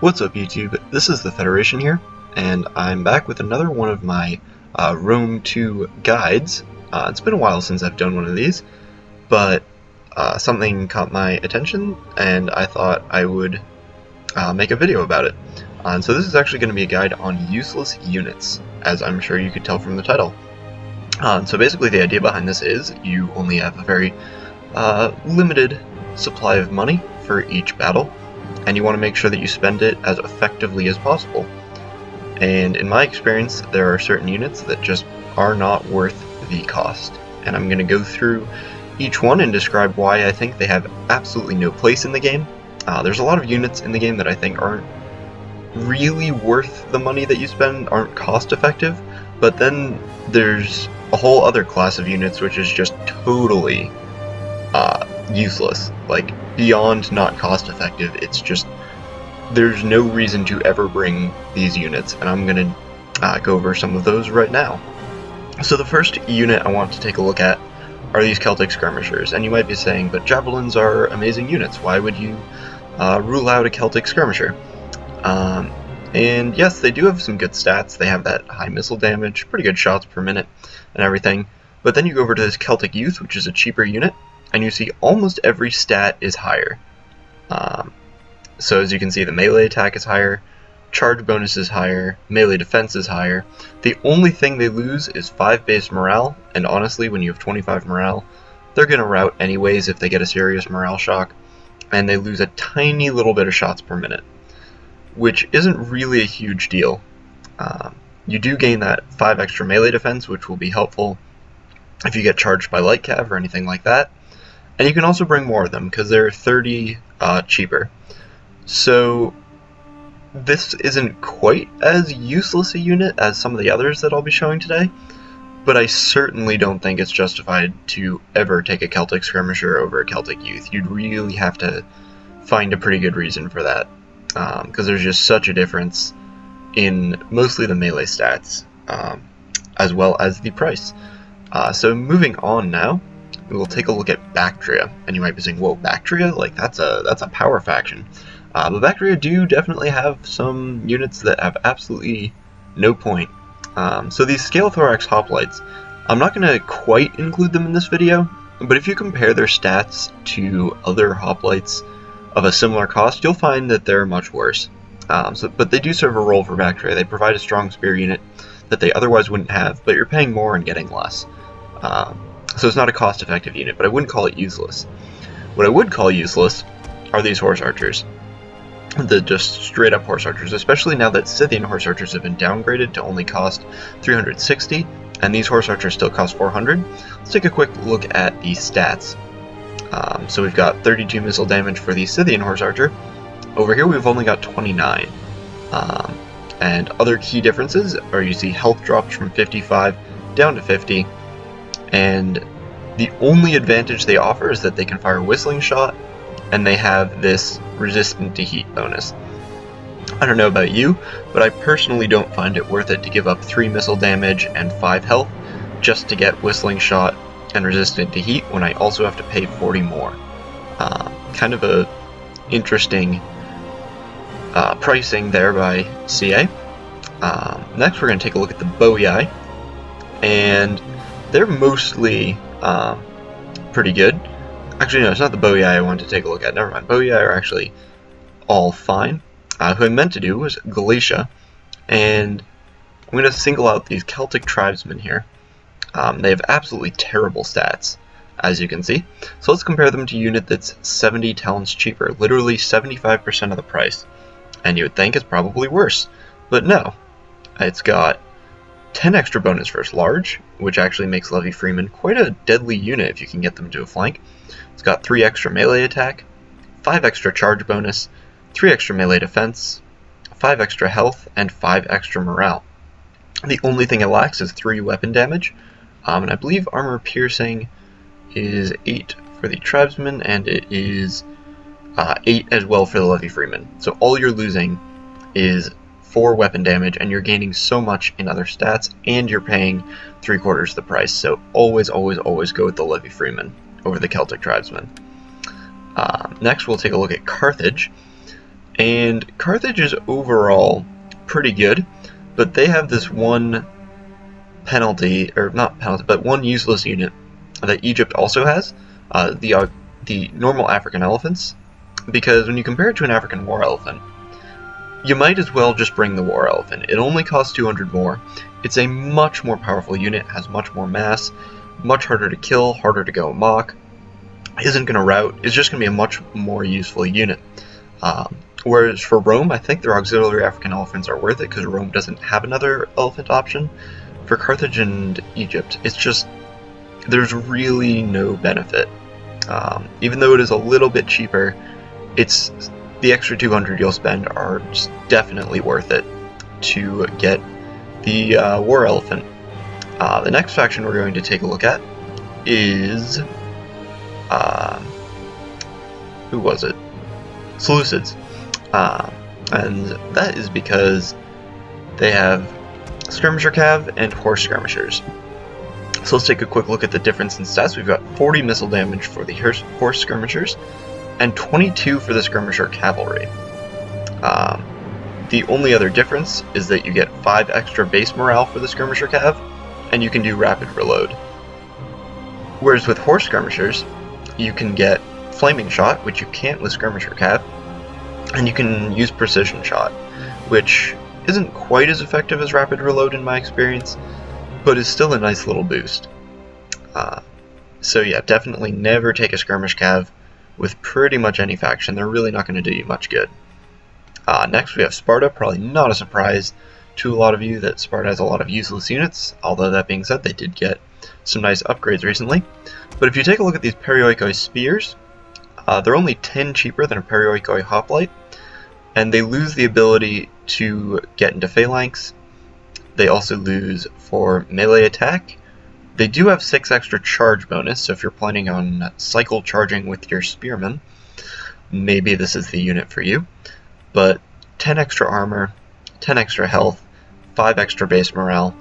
What's up YouTube, this is the Federation here, and I'm back with another one of my Rome 2 guides. It's been a while since I've done one of these, but something caught my attention and I thought I would make a video about it. So this is actually going to be a guide on useless units, as I'm sure you could tell from the title. So basically the idea behind this is you only have a very limited supply of money for each battle, and you want to make sure that you spend it as effectively as possible. And in my experience, there are certain units that just are not worth the cost. And I'm going to go through each one and describe why I think they have absolutely no place in the game. There's a lot of units in the game that I think aren't really worth the money that you spend, aren't cost effective, but then there's a whole other class of units which is just totally useless, like beyond not cost effective. It's just, there's no reason to ever bring these units, and I'm going to go over some of those right now. So the first unit I want to take a look at are these Celtic Skirmishers, and you might be saying, but Javelins are amazing units, why would you rule out a Celtic Skirmisher? And yes, they do have some good stats. They have that high missile damage, pretty good shots per minute and everything, but then you go over to this Celtic Youth, which is a cheaper unit, and you see almost every stat is higher. So as you can see, the melee attack is higher, charge bonus is higher, melee defense is higher. The only thing they lose is 5 base morale, and honestly, when you have 25 morale, they're going to rout anyways if they get a serious morale shock, and they lose a tiny little bit of shots per minute, which isn't really a huge deal. You do gain that 5 extra melee defense, which will be helpful if you get charged by light cav or anything like that. And you can also bring more of them, because they're 30 cheaper. So this isn't quite as useless a unit as some of the others that I'll be showing today, but I certainly don't think it's justified to ever take a Celtic Skirmisher over a Celtic Youth. You'd really have to find a pretty good reason for that, because there's just such a difference in mostly the melee stats, as well as the price. So moving on now, we will take a look at Bactria, and you might be saying, whoa, Bactria? Like, that's a power faction. But Bactria do definitely have some units that have absolutely no point. So these Scalothorax Hoplites, I'm not going to quite include them in this video, but if you compare their stats to other Hoplites of a similar cost, you'll find that they're much worse. But they do serve a role for Bactria. They provide a strong spear unit that they otherwise wouldn't have, but you're paying more and getting less. So it's not a cost-effective unit, but I wouldn't call it useless. What I would call useless are these Horse Archers. The just straight-up Horse Archers, especially now that Scythian Horse Archers have been downgraded to only cost 360, and these Horse Archers still cost 400. Let's take a quick look at the stats. So we've got 32 missile damage for the Scythian Horse Archer. Over here we've only got 29. And other key differences are you see health drops from 55 down to 50, and the only advantage they offer is that they can fire a whistling shot, and they have this resistant to heat bonus. I don't know about you, but I personally don't find it worth it to give up 3 missile damage and 5 health just to get whistling shot and resistant to heat when I also have to pay 40 more. Kind of a interesting pricing there by CA. Next we're going to take a look at the Boii, and they're mostly pretty good. Actually, no, it's not the Boii I wanted to take a look at. Never mind. Boii are actually all fine. Who I meant to do was Galatia, and I'm going to single out these Celtic Tribesmen here. They have absolutely terrible stats, as you can see. So let's compare them to a unit that's 70 talents cheaper, literally 75% of the price. And you would think it's probably worse, but no. It's got 10 extra bonus versus large, which actually makes Levy Freeman quite a deadly unit if you can get them to a flank. It's got 3 extra melee attack, 5 extra charge bonus, 3 extra melee defense, 5 extra health, and 5 extra morale. The only thing it lacks is 3 weapon damage, and I believe armor piercing is 8 for the Tribesmen, and it is 8 as well for the Levy Freeman. So all you're losing is 4 weapon damage, and you're gaining so much in other stats, and you're paying 3/4 the price. So always, always, always go with the Levy Freeman over the Celtic Tribesmen. Next, we'll take a look at Carthage. And Carthage is overall pretty good, but they have this one penalty, or not penalty, but one useless unit that Egypt also has, the normal African elephants, because when you compare it to an African war elephant, you might as well just bring the war elephant. It only costs 200 more. It's a much more powerful unit, has much more mass, much harder to kill, harder to go amok, isn't going to rout, is just going to be a much more useful unit. Whereas for Rome, I think their auxiliary African elephants are worth it because Rome doesn't have another elephant option. For Carthage and Egypt, it's just, there's really no benefit. Even though it is a little bit cheaper, it's the extra 200 you'll spend are just definitely worth it to get the war elephant. The next faction we're going to take a look at is who was it? Seleucids. And that is because they have skirmisher cav and horse skirmishers. So let's take a quick look at the difference in stats. We've got 40 missile damage for the horse skirmishers and 22 for the skirmisher cavalry. The only other difference is that you get 5 extra base morale for the skirmisher cav, and you can do rapid reload. Whereas with horse skirmishers, you can get flaming shot, which you can't with skirmisher cav, and you can use precision shot, which isn't quite as effective as rapid reload in my experience, but is still a nice little boost. So yeah, definitely never take a skirmish cav with pretty much any faction. They're really not going to do you much good. Next we have Sparta. Probably not a surprise to a lot of you that Sparta has a lot of useless units, although that being said, they did get some nice upgrades recently. But if you take a look at these Perioikoi spears, they're only 10 cheaper than a Perioikoi hoplite, and they lose the ability to get into phalanx. They also lose for melee attack. They do have 6 extra charge bonus, so if you're planning on cycle charging with your spearmen, maybe this is the unit for you. But 10 extra armor, 10 extra health, 5 extra base morale.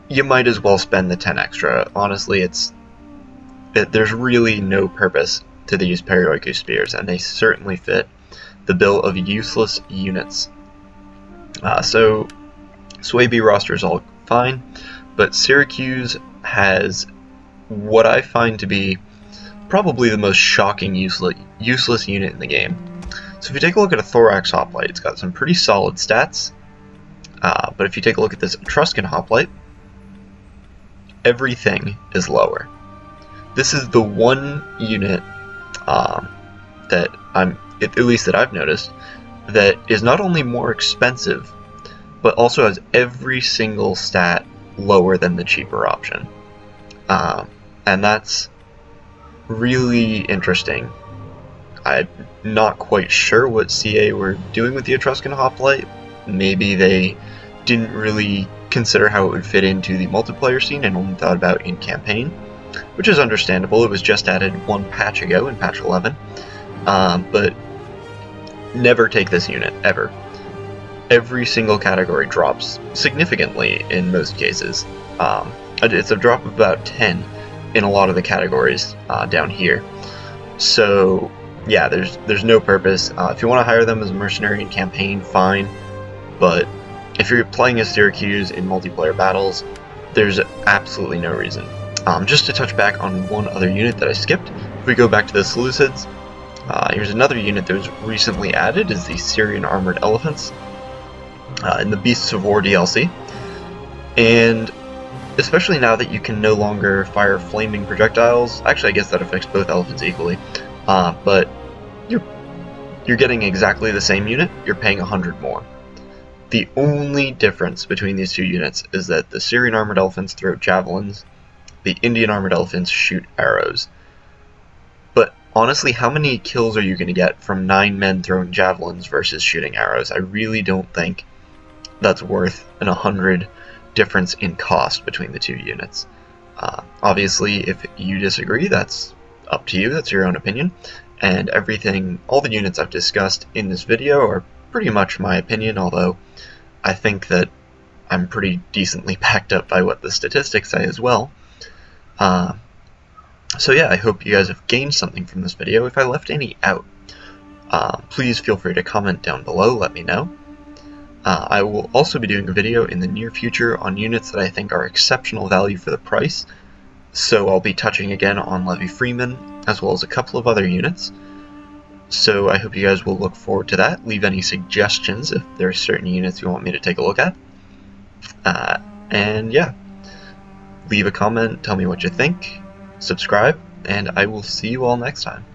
You might as well spend the 10 extra. Honestly, there's really no purpose to these Perioikoi spears, and they certainly fit the bill of useless units. So Sway roster is all fine, but Syracuse has what I find to be probably the most shocking useless unit in the game. So if you take a look at a Thorax hoplite, it's got some pretty solid stats, but if you take a look at this Etruscan hoplite, everything is lower. This is the one unit that at least that I've noticed, that is not only more expensive, but also has every single stat lower than the cheaper option. And that's really interesting. I'm not quite sure what CA were doing with the Etruscan hoplite. Maybe they didn't really consider how it would fit into the multiplayer scene and only thought about in campaign, which is understandable. It was just added one patch ago in patch 11. But never take this unit, ever. Every single category drops significantly in most cases. It's a drop of about 10 in a lot of the categories down here. So yeah, there's no purpose. If you want to hire them as a mercenary in campaign, fine. But if you're playing as Syracuse in multiplayer battles, there's absolutely no reason. Just to touch back on one other unit that I skipped, if we go back to the Seleucids, here's another unit that was recently added, is the Syrian Armored Elephants in the Beasts of War DLC. And especially now that you can no longer fire flaming projectiles, actually I guess that affects both elephants equally, but you're getting exactly the same unit, you're paying 100 more. The only difference between these two units is that the Syrian Armored Elephants throw javelins, the Indian Armored Elephants shoot arrows. But honestly, how many kills are you going to get from 9 men throwing javelins versus shooting arrows? I really don't think that's worth an 100 difference in cost between the two units. Obviously, if you disagree, that's up to you, that's your own opinion. And all the units I've discussed in this video are pretty much my opinion, although I think that I'm pretty decently backed up by what the statistics say as well. So yeah, I hope you guys have gained something from this video. If I left any out, please feel free to comment down below, let me know. I will also be doing a video in the near future on units that I think are exceptional value for the price, so I'll be touching again on Levy Freeman, as well as a couple of other units. So I hope you guys will look forward to that. Leave any suggestions if there are certain units you want me to take a look at. And yeah, leave a comment, tell me what you think, subscribe, and I will see you all next time.